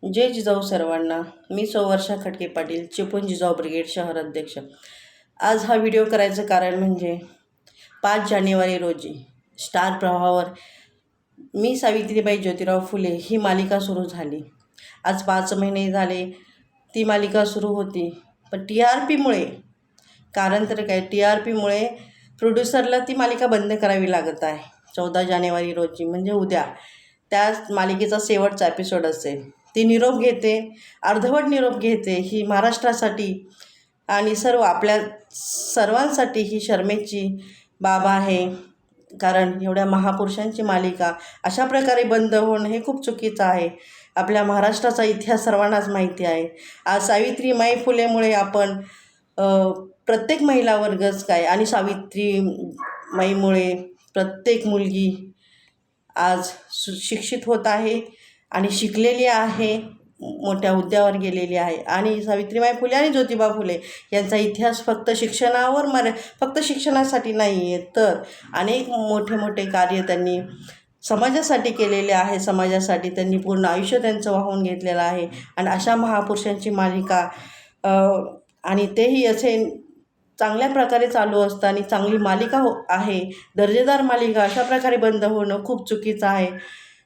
जय जिजाऊ सर्वांना. मी वर्षा खटके पाटील, चिपळूण जिजाऊ ब्रिगेड शहर अध्यक्ष. आज हा व्हिडिओ करायचं कारण म्हणजे 5 जानेवारी रोजी स्टार प्रवाहावर मी सावित्रीबाई ज्योतिराव फुले ही मालिका सुरू झाली. आज 5 महिने झाले ती मालिका सुरू होती, पण TRPमुळे, कारण तर काय, TRPमुळे प्रोड्युसरला ती मालिका बंद करावी लागत आहे. 14 जानेवारी रोजी म्हणजे उद्या त्या मालिकेचा शेवटचा एपिसोड असेल. ती निरोप घेते, अर्धवट निरोप घेते. ही महाराष्ट्रासाठी आणि आपल्या सर्वांसाठी ही शरमेची बाब आहे. कारण एवढ्या महापुरुषांची मालिका अशा प्रकारे बंद होणं हे खूप चुकीचं आहे. आपल्या महाराष्ट्राचा इतिहास सर्वांनाच माहिती आहे. आज सावित्रीबाई फुलेमुळे आपण प्रत्येक महिला वर्गच काय, आणि सावित्रीबाईमुळे प्रत्येक मुलगी आज शिक्षित होत आहे आणि शिकलेली आहे, मोठ्या हुद्द्यावर गेलेली आहे. आणि सावित्रीबाई फुले आणि ज्योतिबा फुले यांचा इतिहास फक्त शिक्षणासाठी नाही आहे, तर अनेक मोठे कार्य त्यांनी समाजासाठी केलेले आहे. समाजासाठी त्यांनी पूर्ण आयुष्य त्यांचं वाहून घेतलेलं आहे. आणि अशा महापुरुषांची मालिका आणि तेही असे चांगल्या प्रकारे चालू असतं आणि चांगली मालिका आहे, दर्जेदार मालिका अशा प्रकारे बंद होणं खूप चुकीचं आहे.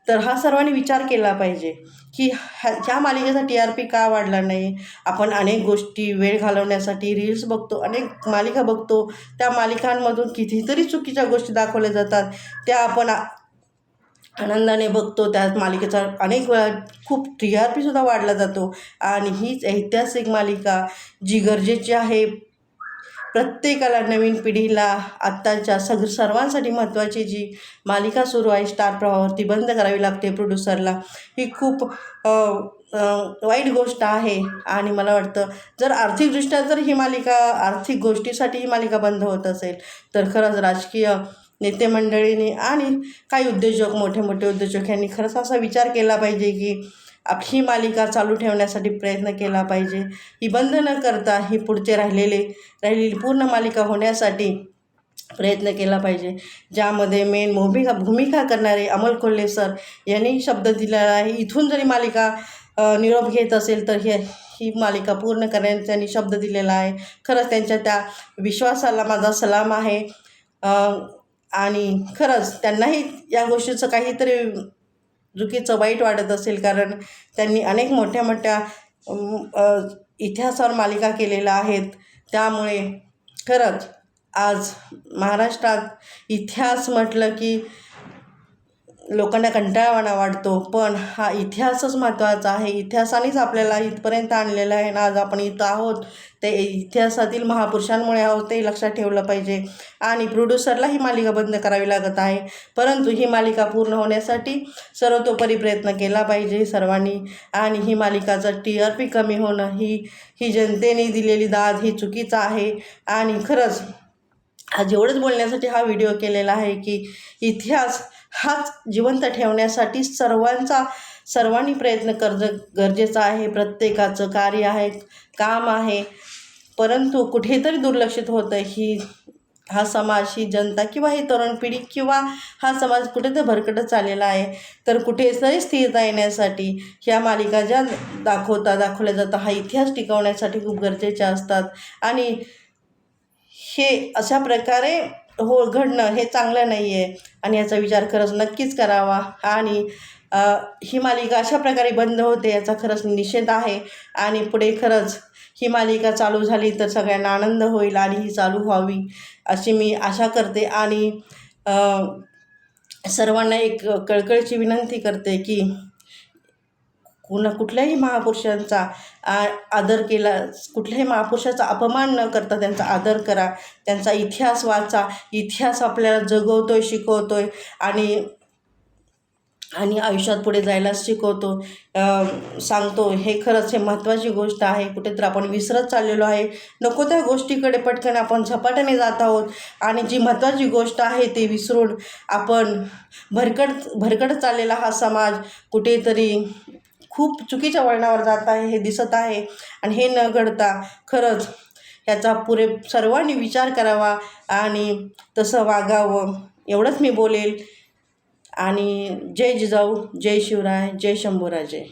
तर हा सर्वांनी विचार केला पाहिजे की ह्या मालिकेचा TRP का वाढला नाही. आपण अनेक गोष्टी वेळ घालवण्यासाठी रील्स बघतो, अनेक मालिका बघतो. त्या मालिकांमधून कितीतरी चुकीच्या गोष्टी दाखवल्या जातात, त्या आपण आनंदाने बघतो. त्या मालिकेचा अनेक वेळा खूप TRPसुद्धा वाढला जातो. आणि हीच ऐतिहासिक मालिका जी गरजेची आहे, प्रत्येकाला, नवीन पिढीला, आत्ताच्या सर्वांसाठी महत्त्वाची जी मालिका सुरू आहे स्टार प्रवाहावर, ती बंद करावी लागते प्रोड्युसरला. ही खूप वाईट गोष्ट आहे. आणि मला वाटतं जर आर्थिकदृष्ट्या जर ही मालिका, आर्थिक गोष्टीसाठी ही मालिका बंद होत असेल, तर खरंच राजकीय नेते मंडळींनी आणि काही उद्योजक, मोठे उद्योजक यांनी खरंच असा विचार केला पाहिजे की ही मालिका चालू ठेवण्यासाठी प्रयत्न केला पाहिजे. ही बंद न करता ही पुढचे राहिलेली पूर्ण मालिका होण्यासाठी प्रयत्न केला पाहिजे. ज्यामध्ये मेन भूमिका करणारे अमोल कोल्हे सर यांनी शब्द दिलेला आहे. इथून जरी मालिका निरोप घेत असेल तर ही मालिका पूर्ण करण्याचा त्यांनी शब्द दिलेला आहे. खरंच त्यांच्या त्या विश्वासाला माझा सलाम आहे. आणि खरंच त्यांनाही या गोष्टीचं काहीतरी चुकीचं, वाईट वाटत असेल, कारण त्यांनी अनेक मोठ्या इतिहासावर मालिका केलेल्या आहेत. त्यामुळे खरंच आज महाराष्ट्रात इतिहास म्हटलं की लोकांना कंटाळवाणा वाटतो, पण हा इतिहासच महत्त्वाचा आहे. इतिहासानेच आपल्याला इथपर्यंत आणलेलं आहे ना. आज आपण इथं आहोत ते इतिहासातील महापुरुषांमुळे आहोत, ते लक्षात ठेवलं पाहिजे. आणि प्रोड्युसरला ही मालिका बंद करावी लागत आहे, परंतु ही मालिका पूर्ण होण्यासाठी सर्वतोपरी प्रयत्न केला पाहिजे सर्वांनी. आणि ही मालिकाचा TRP कमी होणं ही जनतेने दिलेली दाद ही चुकीचं आहे. आणि खरंच आज एवढंच बोलण्यासाठी हा व्हिडिओ केलेला आहे की इतिहास हाच जिवंत ठेवण्यासाठी सर्वांनी प्रयत्न करणं गरजेचं आहे. प्रत्येकाचं कार्य आहे, काम आहे, परंतु कुठेतरी दुर्लक्षित होतं. हा समाज, ही जनता किंवा ही तरुण पिढी किंवा हा समाज कुठेतरी भरकटत चाललेला आहे. तर कुठेतरी स्थिरता येण्यासाठी ह्या मालिका ज्या दाखवल्या जातात, हा इतिहास टिकवण्यासाठी खूप गरजेच्या असतात. आणि हे अशा प्रकारे घडणं हे चांगलं नाही आहे. आणि याचा विचार खरंच नक्कीच करावा. आणि ही मालिका अशा प्रकारे बंद होते याचा खरंच निषेध आहे. आणि पुढे खरंच ही मालिका चालू झाली तर सगळ्यांना आनंद होईल आणि ही चालू व्हावी अशी मी आशा करते. आणि सर्वांना एक कळकळीची विनंती करते की कुठल्याही महापुरुषांचा आदर केला, कुठल्याही महापुरुषाचा अपमान न करता त्यांचा आदर करा. त्यांचा इतिहास वाचा. इतिहास आपल्याला जगवतोय, शिकवतोय आणि आयुष्यात पुढे जायला शिकवतो, सांगतो. हे खरंच महत्त्वाची गोष्ट आहे. कुठेतरी आपण विसरत चाललेलो आहे. नको त्या गोष्टीकडे पटकन आपण झपाट्याने जात आहोत आणि जी महत्त्वाची गोष्ट आहे ती विसरून आपण भरकटत चाललेला हा समाज कुठेतरी खूप चुकीच्या वळणावर जात आहे, हे दिसत आहे. आणि हे न घडता खरंच ह्याचा सर्वांनी विचार करावा आणि तसं वागावं, एवढंच मी बोलेल. आणि जय जिजाऊ, जय शिवराय, जय शंभूराजे.